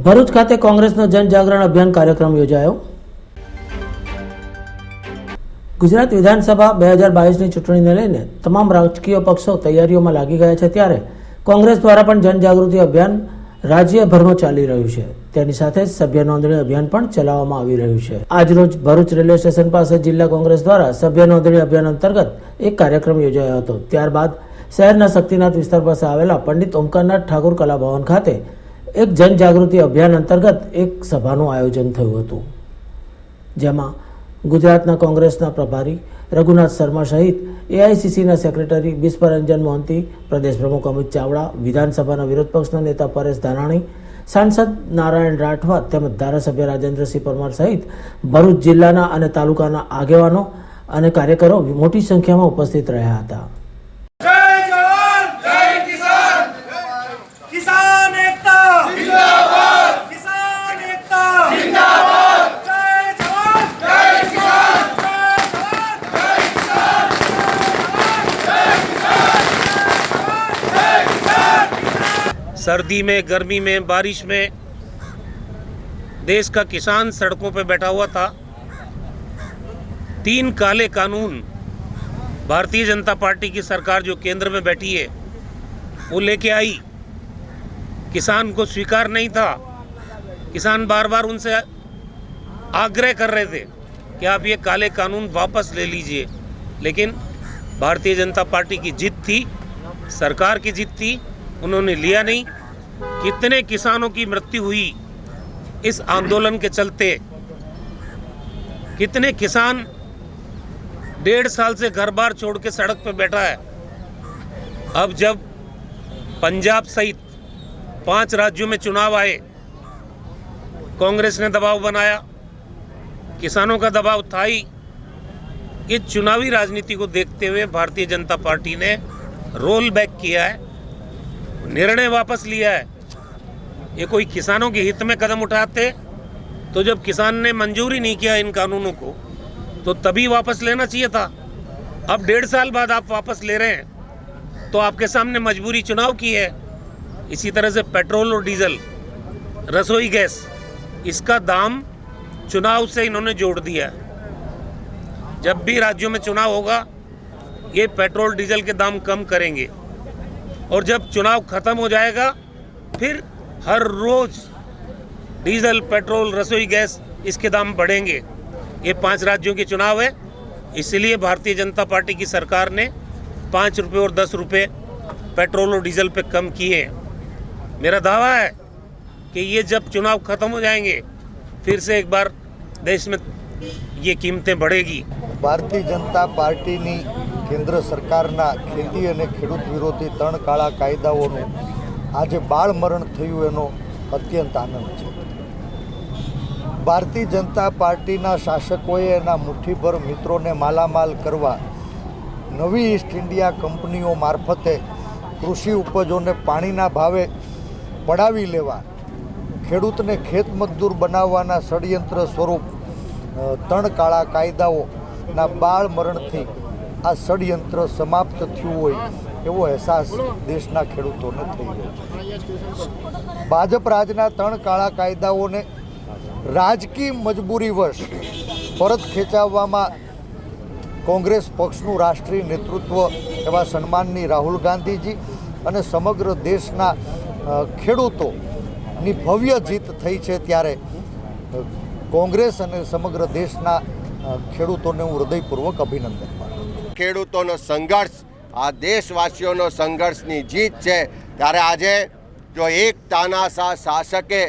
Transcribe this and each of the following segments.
ભરૂચ ખાતે કોંગ્રેસનો જનજાગરણ અભિયાન કાર્યક્રમ યોજાયો। ગુજરાત વિધાનસભા 2022ની ચૂંટણીને લઈને તમામ રાજકીય પક્ષો તૈયારીઓમાં લાગી ગયા છે, ત્યારે કોંગ્રેસ દ્વારા પણ જનજાગૃતિ અભિયાન રાજ્યભરમાં ચાલી રહ્યું છે। તેની સાથે જ સભ્ય નોંધણી અભિયાન પણ ચલાવવામાં આવી રહ્યું છે। આજરોજ ભરૂચ રેલવે સ્ટેશન પાસે જિલ્લા કોંગ્રેસ દ્વારા સભ્ય નોંધણી અભિયાન અંતર્ગત એક કાર્યક્રમ યોજાયો હતો। ત્યારબાદ શહેરના શક્તિનાથ વિસ્તાર પાસે આવેલા પંડિત ઓમકારનાથ ઠાકોર કલા ભવન ખાતે એક જનજાગૃતિ અભિયાન અંતર્ગત એક સભાનું આયોજન થયું હતું, જેમાં ગુજરાતના કોંગ્રેસના પ્રભારી રઘુનાથ શર્મા સહિત એઆઈસીસીના સેક્રેટરી બિસ્પરંજન મોહંતી, પ્રદેશ પ્રમુખ અમિત ચાવડા, વિધાનસભાના વિરોધ પક્ષના નેતા પરેશ ધાનાણી, સાંસદ નારાયણ રાઠવા તેમજ ધારાસભ્ય રાજેન્દ્રસિંહ પરમાર સહિત ભરૂચ જિલ્લાના અને તાલુકાના આગેવાનો અને કાર્યકરો મોટી સંખ્યામાં ઉપસ્થિત રહ્યા હતા। सर्दी में, गर्मी में, बारिश में देश का किसान सड़कों पे बैठा हुआ था। 3 काले कानून भारतीय जनता पार्टी की सरकार जो केंद्र में बैठी है वो लेके आई। किसान को स्वीकार नहीं था। किसान बार बार उनसे आग्रह कर रहे थे कि आप ये काले कानून वापस ले लीजिए, लेकिन भारतीय जनता पार्टी की जिद थी, सरकार की जिद थी, उन्होंने लिया नहीं। कितने किसानों की मृत्यु हुई इस आंदोलन के चलते। कितने किसान 1.5 साल से घर बार छोड़ के सड़क पर बैठा है। अब जब पंजाब सहित 5 राज्यों में चुनाव आए, कांग्रेस ने दबाव बनाया, किसानों का दबाव था ही। इस चुनावी राजनीति को देखते हुए भारतीय जनता पार्टी ने रोल बैक किया है, निर्णय वापस लिया है। ये कोई किसानों के हित में कदम उठाते तो जब किसान ने मंजूरी नहीं किया इन कानूनों को तो तभी वापस लेना चाहिए था। अब 1.5 साल बाद आप वापस ले रहे हैं तो आपके सामने मजबूरी चुनाव की है। इसी तरह से पेट्रोल और डीजल, रसोई गैस, इसका दाम चुनाव से इन्होंने जोड़ दिया है। जब भी राज्यों में चुनाव होगा ये पेट्रोल डीजल के दाम कम करेंगे, और जब चुनाव खत्म हो जाएगा फिर हर रोज डीजल, पेट्रोल, रसोई गैस इसके दाम बढ़ेंगे। ये 5 राज्यों के चुनाव है, इसलिए भारतीय जनता पार्टी की सरकार ने 5 रुपये और 10 रुपये पेट्रोल और डीजल पे कम किए। मेरा दावा है कि ये जब चुनाव खत्म हो जाएंगे फिर से एक बार देश में ये कीमतें बढ़ेगी। भारतीय जनता पार्टी नी केंद्र सरकारना खेती અને ખેડૂત વિરોધી 3 કાળા કાયદાઓનું આજે બાળ મરણ થયું એનો અત્યંત આનંદ છે। ભારતીય જનતા પાર્ટીના શાસકોએ એના મુઠ્ઠીભર મિત્રોને માલામાલ કરવા નવી ઈસ્ટ ઇન્ડિયા કંપનીઓ મારફતે કૃષિ ઉપજોને પાણીના ભાવે પડાવી લેવા, ખેડૂતને ખેત મજદૂર બનાવવાના ષડયંત્ર સ્વરૂપ 3 કાળા કાયદાઓના બાળ મરણથી આ ષડયંત્ર સમાપ્ત થયું હોય એવો અહેસાસ દેશના ખેડૂતોને થઈ રહ્યો છે। ભાજપ રાજના 3 કાળા કાયદાઓને રાજકીય મજબૂરીવશ પરત ખેંચાવવામાં કોંગ્રેસ પક્ષનું રાષ્ટ્રીય નેતૃત્વ એવા સન્માનની રાહુલ ગાંધીજી અને સમગ્ર દેશના ખેડૂતોની ભવ્ય જીત થઈ છે, ત્યારે કોંગ્રેસ અને સમગ્ર દેશના ખેડૂતોને હું હૃદયપૂર્વક અભિનંદન પાઠવું છું। ખેડૂતોનો સંઘર્ષ આ દેશવાસીઓનો સંઘર્ષની જીત છે। ત્યારે આજે જો એક તાનાશાહ શાસકે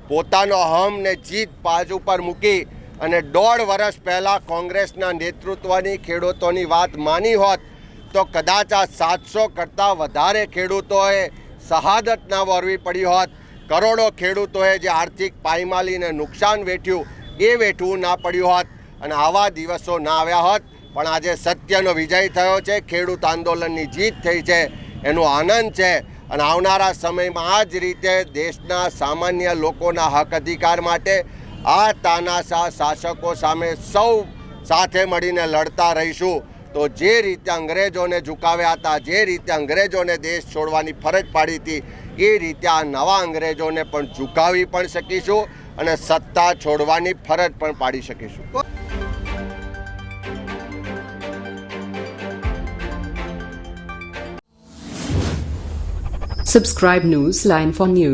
પોતાનો અહમ ને જીત બાજુ પર મૂકી અને 1.5 વર્ષ પહેલાં કોંગ્રેસના નેતૃત્વની ખેડૂતોની વાત માની હોત તો કદાચ આ 700 કરતાં વધારે ખેડૂતોએ શહાદત ના વરવી પડી હોત। કરોડો ખેડૂતોએ જે આર્થિક પાયમાલીને નુકસાન વેઠ્યું એ વેઠવું ના પડ્યું હોત અને આવા દિવસો ના આવ્યા હોત। પણ આજે સત્યનો વિજય થયો છે, ખેડૂત આંદોલનની જીત થઈ છે, એનો આનંદ છે। અને આવનારા સમયમાં આ જ રીતે દેશના સામાન્ય લોકોના હક અધિકાર માટે આ તાનાશાહ શાસકો સામે સૌ સાથે મળીને લડતા રહીશું। તો જે રીતે અંગ્રેજોને ઝુકાવ્યા હતા, જે રીતે અંગ્રેજોને દેશ છોડવાની ફરજ પાડી હતી, એ રીતે આ નવા અંગ્રેજોને પણ ઝુકાવી પણ શકીશું અને સત્તા છોડવાની ફરજ પણ પાડી શકીશું. Subscribe Newsline for news.